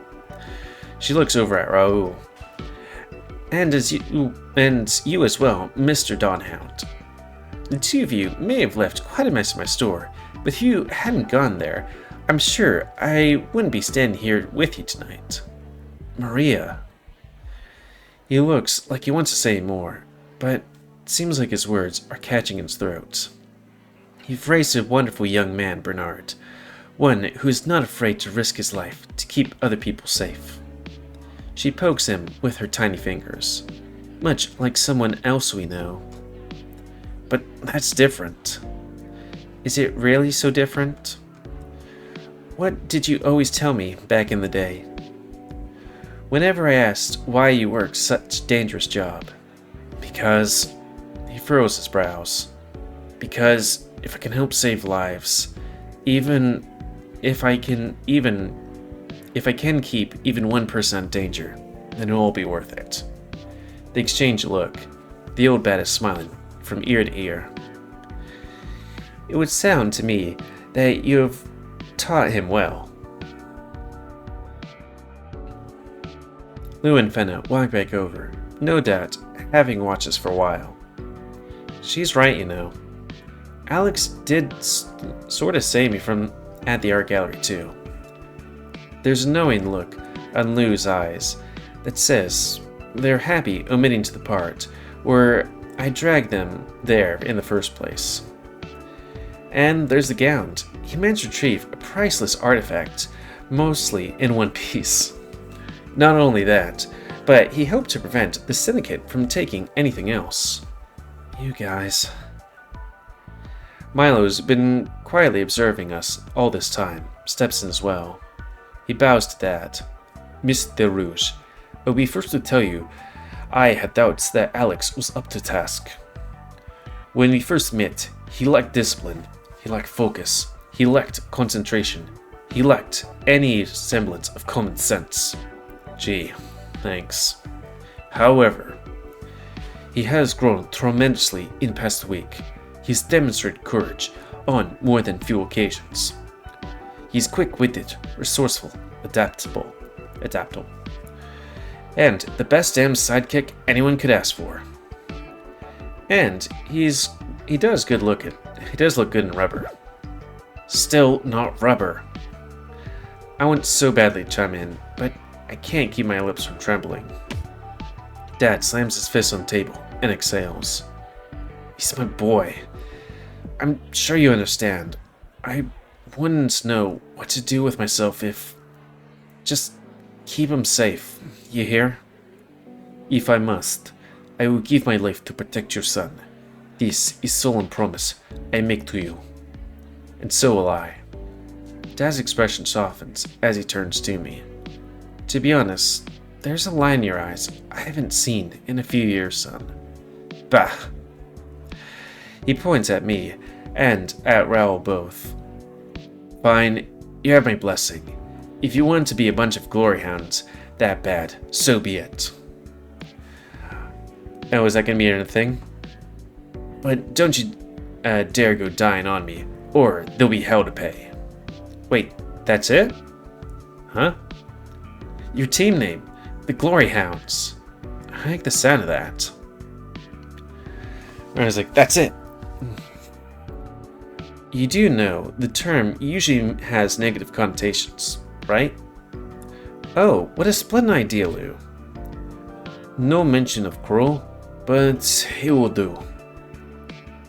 She looks over at Raoul. And you as well, Mr. Dawn Hound. The two of you may have left quite a mess in my store, but if you hadn't gone there, I'm sure I wouldn't be standing here with you tonight. Maria. He looks like he wants to say more, but it seems like his words are catching in his throat. You've raised a wonderful young man, Bernard. One who is not afraid to risk his life to keep other people safe. She pokes him with her tiny fingers, much like someone else we know. But that's different. Is it really so different? What did you always tell me back in the day? Whenever I asked why you worked such a dangerous job. Because... He furrows his brows. Because if I can help save lives, even if if I can keep even one person out of danger, then it'll all be worth it. They exchange a look. The old bat is smiling from ear to ear. It would sound to me that you have taught him well. Lou and Fenna walk back over, no doubt having watched us for a while. She's right, you know. Alex did sort of save me from at the art gallery too. There's a knowing look on Lou's eyes that says they're happy omitting to the part where I dragged them there in the first place. And there's the gown. He managed to retrieve a priceless artifact, mostly in one piece. Not only that, but he hoped to prevent the syndicate from taking anything else. You guys. Milo's been quietly observing us all this time, steps in as well. He bows to Dad. Mr. Rooij, I'll be first to tell you, I had doubts that Alex was up to task. When we first met, he lacked discipline, he lacked focus, he lacked concentration, he lacked any semblance of common sense. Gee, thanks. However, he has grown tremendously in the past week. He's demonstrated courage on more than few occasions. He's quick-witted, resourceful, adaptable. And the best damn sidekick anyone could ask for. And he does look good in rubber. Still not rubber. I want so badly to chime in, but I can't keep my lips from trembling. Dad slams his fist on the table and exhales. He's my boy. I'm sure you understand. I wouldn't know what to do with myself if... Just keep him safe, you hear? If I must, I will give my life to protect your son. This is solemn promise I make to you. And so will I. Dad's expression softens as he turns to me. To be honest, there's a line in your eyes I haven't seen in a few years, son. Bah! He points at me and at Raoul both. Fine, you have my blessing. If you want to be a bunch of glory hounds that bad, so be it. Oh, is that gonna be anything? But don't you dare go dying on me, or there'll be hell to pay. Wait, that's it? Huh? Your team name, the Glory Hounds. I like the sound of that. I was like, that's it. You do know the term usually has negative connotations, right? Oh, what a splendid idea, Lou. No mention of cruel, but it will do.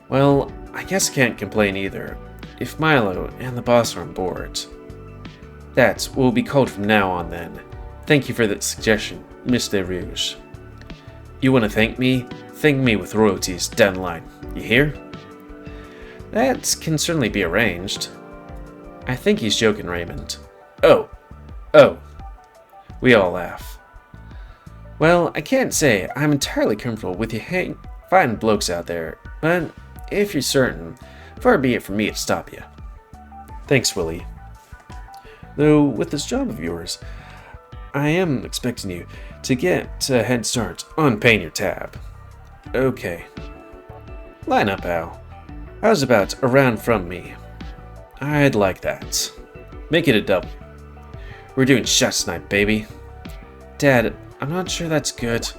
Well, I guess I can't complain either, if Milo and the boss are on board. That will be called from now on then. Thank you for that suggestion, Mr. Rooij. You want to thank me? Thank me with royalties down the line, you hear? That can certainly be arranged. I think he's joking, Raymond. Oh. We all laugh. Well, I can't say I'm entirely comfortable with you fine blokes out there, but if you're certain, far be it from me to stop you. Thanks, Willie. Though, with this job of yours, I am expecting you to get a head start on paying your tab. Okay. Line up, Al. How's about a round from me? I'd like that. Make it a double. We're doing shots tonight, baby. Dad, I'm not sure that's good.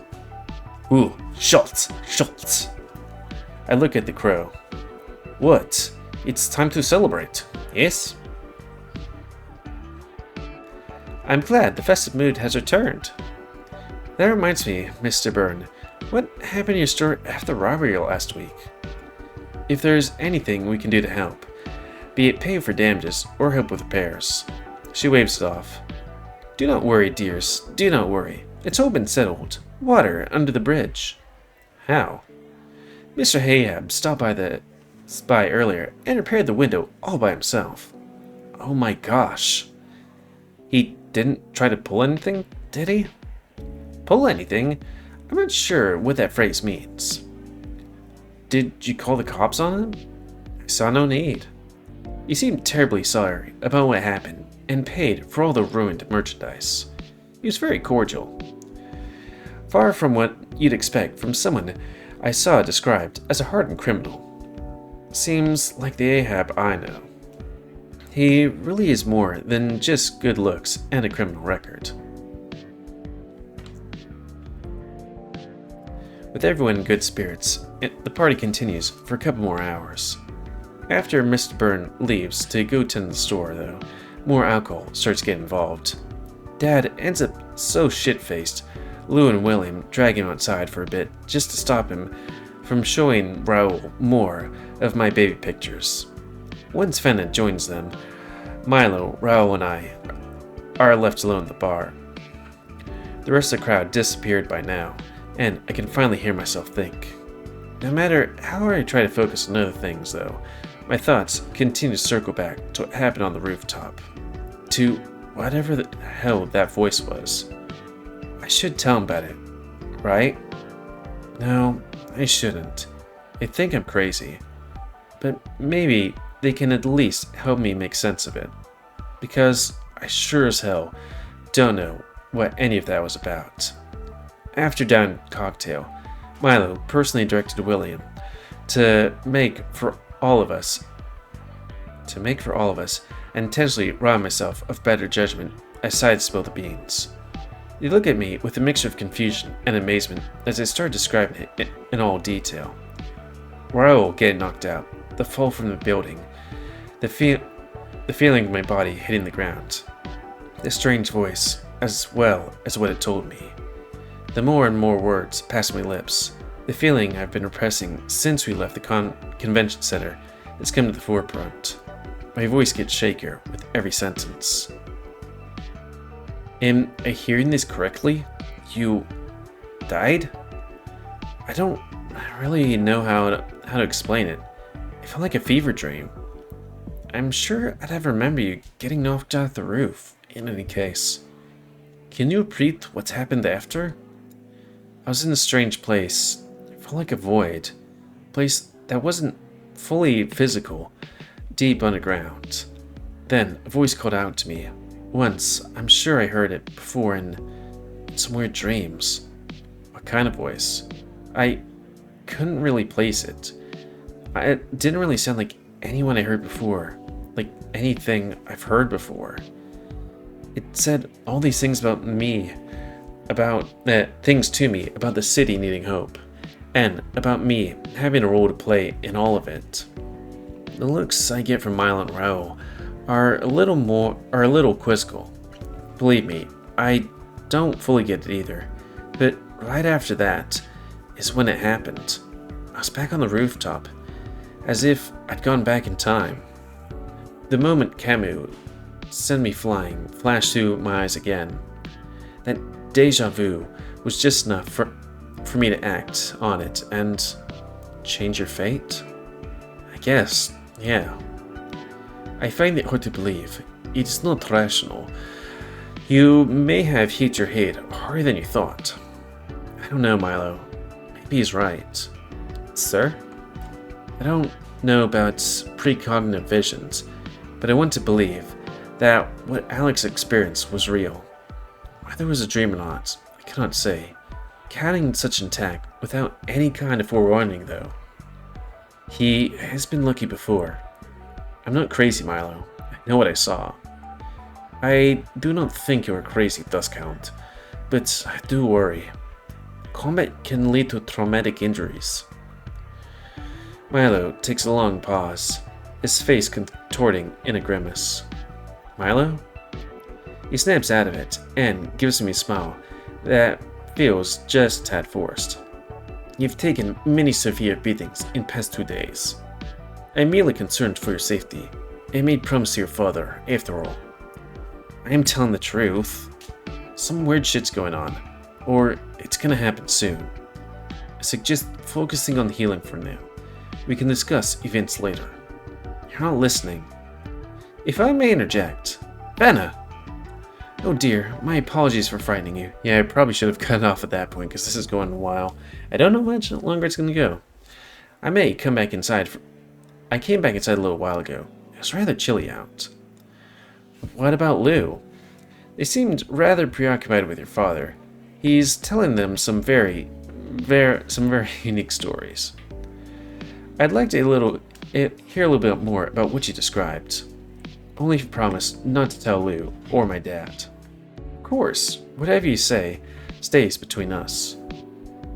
Ooh, shots. I look at the crow. What? It's time to celebrate, yes? I'm glad the festive mood has returned. That reminds me, Mr. Byrne, what happened to your store after the robbery last week? If there's anything we can do to help, be it pay for damages or help with repairs. She waves it off. Do not worry, dears, do not worry. It's all been settled. Water under the bridge. How? Mr. Hayab stopped by earlier and repaired the window all by himself. Oh my gosh. He didn't try to pull anything, did he? Pull anything? I'm not sure what that phrase means. Did you call the cops on him? I saw no need. You seemed terribly sorry about what happened, and paid for all the ruined merchandise. He was very cordial. Far from what you'd expect from someone I saw described as a hardened criminal. Seems like the Ahab I know. He really is more than just good looks and a criminal record. With everyone in good spirits, the party continues for a couple more hours. After Mr. Byrne leaves to go tend the store, though, more alcohol starts getting involved. Dad ends up so shit-faced, Lou and William drag him outside for a bit just to stop him from showing Raoul more of my baby pictures. Once Fenna joins them, Milo, Raoul, and I are left alone at the bar. The rest of the crowd disappeared by now, and I can finally hear myself think. No matter how hard I try to focus on other things, though, my thoughts continue to circle back to what happened on the rooftop. To whatever the hell that voice was. I should tell him about it, right? No, I shouldn't. They think I'm crazy. But maybe they can at least help me make sense of it. Because I sure as hell don't know what any of that was about. After down cocktail, Milo personally directed William to make for all of us, and intentionally rob myself of better judgment as I spill the beans. They look at me with a mixture of confusion and amazement as I start describing it in all detail. Raoul getting knocked out, the fall from the building, the feeling of my body hitting the ground, the strange voice, as well as what it told me. The more and more words pass my lips, the feeling I've been repressing since we left the convention center has come to the forefront. My voice gets shakier with every sentence. Am I hearing this correctly? You died? I don't really know how to explain it. It felt like a fever dream. I'm sure I'd have remembered you getting knocked off the roof, in any case. Can you repeat what's happened after? I was in a strange place. It felt like a void. A place that wasn't fully physical, deep underground. Then a voice called out to me. Once, I'm sure I heard it before in some weird dreams. What kind of voice? I couldn't really place it. It didn't really sound like anyone I heard before, like anything I've heard before. It said all these things about me, about things to me, about the city needing hope, and about me having a role to play in all of it. The looks I get from Milo and Raoul are a little quizzical. Believe me, I don't fully get it either, but right after that is when it happened. I was back on the rooftop, as if I'd gone back in time. The moment Khamu sent me flying flashed through my eyes again. That deja vu was just enough for me to act on it and change your fate? I guess, yeah. I find it hard to believe. It is not rational. You may have hit your head harder than you thought. I don't know, Milo. Maybe he's right. Sir? I don't know about precognitive visions, but I want to believe that what Alex experienced was real. Whether it was a dream or not, I cannot say. Counting such an attack without any kind of forewarning, though. He has been lucky before. I'm not crazy, Milo. I know what I saw. I do not think you are crazy, Duskhound, but I do worry. Combat can lead to traumatic injuries. Milo takes a long pause, his face contorting in a grimace. Milo? He snaps out of it and gives me a smile that feels just a tad forced. You've taken many severe beatings in past 2 days. I'm merely concerned for your safety. I made promise to your father, after all. I am telling the truth. Some weird shit's going on, or it's gonna happen soon. I suggest focusing on healing for now. We can discuss events later. You're not listening. If I may interject, Benna! Oh dear, my apologies for frightening you. Yeah, I probably should have cut it off at that point, because this is going a while. I don't know how much longer it's gonna go. I may come back inside I came back inside a little while ago. It was rather chilly out. What about Lou? They seemed rather preoccupied with your father. He's telling them some very unique stories. I'd like to hear a little bit more about what you described. Only if you promise not to tell Lou or my dad. Of course, whatever you say stays between us.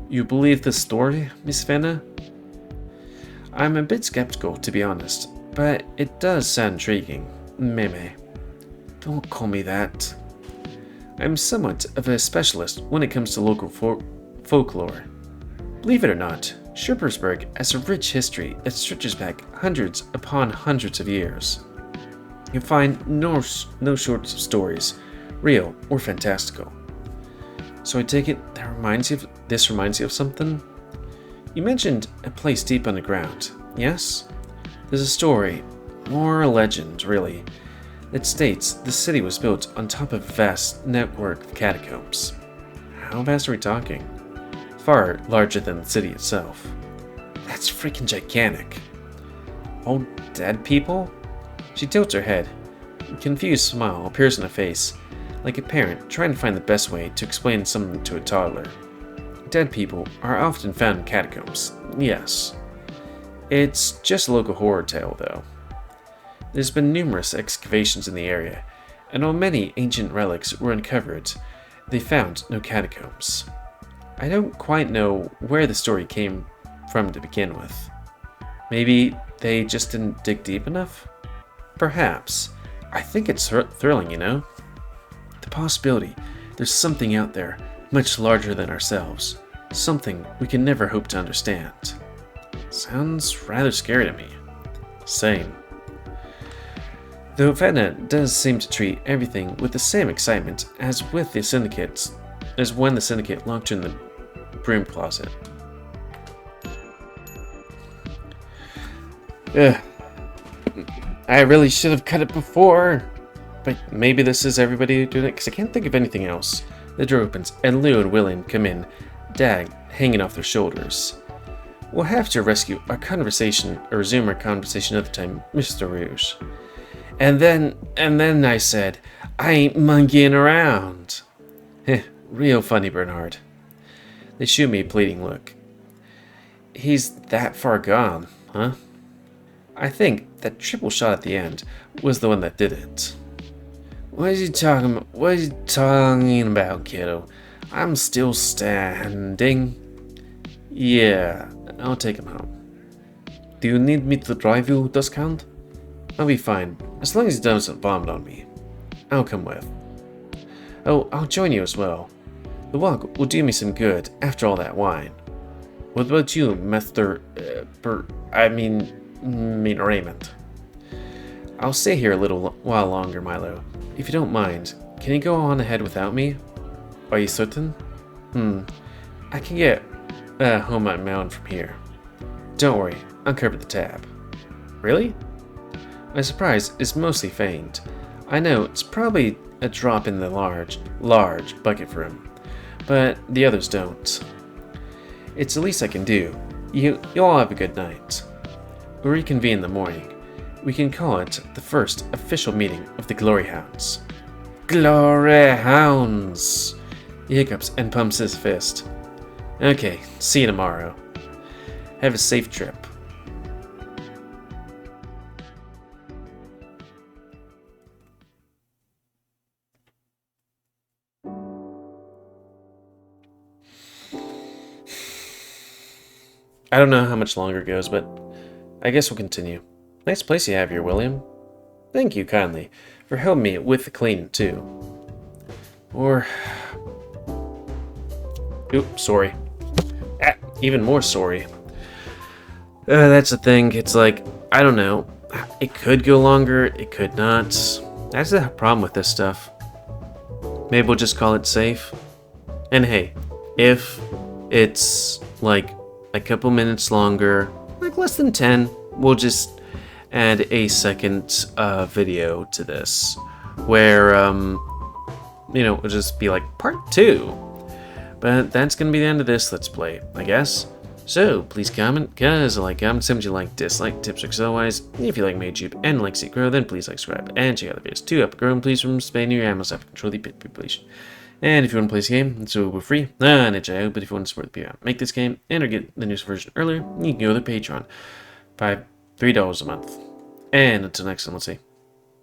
You believe this story, Miss Fenna? I'm a bit skeptical, to be honest, but it does sound intriguing. Meme. Don't call me that. I'm somewhat of a specialist when it comes to local folklore. Believe it or not, Sherpersburg has a rich history that stretches back hundreds upon hundreds of years. You find no shortage of stories, real or fantastical. So I take it this reminds you of something? You mentioned a place deep underground, yes? There's a story, or a legend really, that states the city was built on top of a vast network of catacombs. How vast are we talking? Far larger than the city itself. That's freaking gigantic. All dead people? She tilts her head. A confused smile appears on her face, like a parent trying to find the best way to explain something to a toddler. Dead people are often found in catacombs, yes. It's just a local horror tale, though. There's been numerous excavations in the area, and while many ancient relics were uncovered, they found no catacombs. I don't quite know where the story came from to begin with. Maybe they just didn't dig deep enough? Perhaps. I think it's thrilling, you know? The possibility there's something out there much larger than ourselves, something we can never hope to understand. Sounds rather scary to me. Same. Though Fenna does seem to treat everything with the same excitement as when the syndicate locked her in the broom closet. Ugh. I really should have cut it before. But maybe this is everybody doing it, because I can't think of anything else. The door opens, and Lou and William come in, Dag hanging off their shoulders. We'll have to resume our conversation another time, Mr. Rooij. And then I said, I ain't monkeying around. Heh, real funny, Bernard. They shoot me a pleading look. He's that far gone, huh? I think that triple shot at the end was the one that did it. What is he talking about? What is he talking about, kiddo? I'm still standing. Yeah, I'll take him home. Do you need me to drive you, Duskhound? I'll be fine, as long as he doesn't bomb on me. I'll come with. Oh, I'll join you as well. The walk will do me some good after all that wine. What about you, Master... Raymond? I'll stay here a little while longer, Milo. If you don't mind, can you go on ahead without me? Are you certain? I can get home on my own from here. Don't worry, I'll cover the tab. Really? My surprise is mostly feigned. I know it's probably a drop in the large bucket for him, but the others don't. It's the least I can do. You all have a good night. We'll reconvene in the morning. We can call it the first official meeting of the Glory Hounds. Glory Hounds! He hiccups and pumps his fist. Okay, see you tomorrow. Have a safe trip. I don't know how much longer it goes, but I guess we'll continue. Nice place you have here, William. Thank you kindly for helping me with the cleaning, too. Oops, sorry. Even more sorry. That's the thing, it's like, I don't know. It could go longer, it could not. That's the problem with this stuff. Maybe we'll just call it safe. And hey, if it's like a couple minutes longer, like less than 10, we'll just add a second video to this where it'll just be like part 2. But that's gonna be the end of this Let's Play, I guess. So, please comment, cause I like comments, some you like, dislike, tips, or otherwise. If you like my YouTube and like to grow, then please like, subscribe, and check out the videos to help grow, and please remember to spay your animals to control the pet population. And if you want to play this game, so we're free, and it's out, but if you want to support the people make this game, and or get the newest version earlier, you can go to Patreon. $3 a month. And until next time, let's say,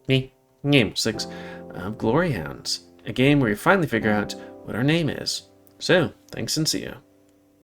me, GamerWolfSix of Glory Hounds, a game where you finally figure out what our name is. So, thanks and see ya.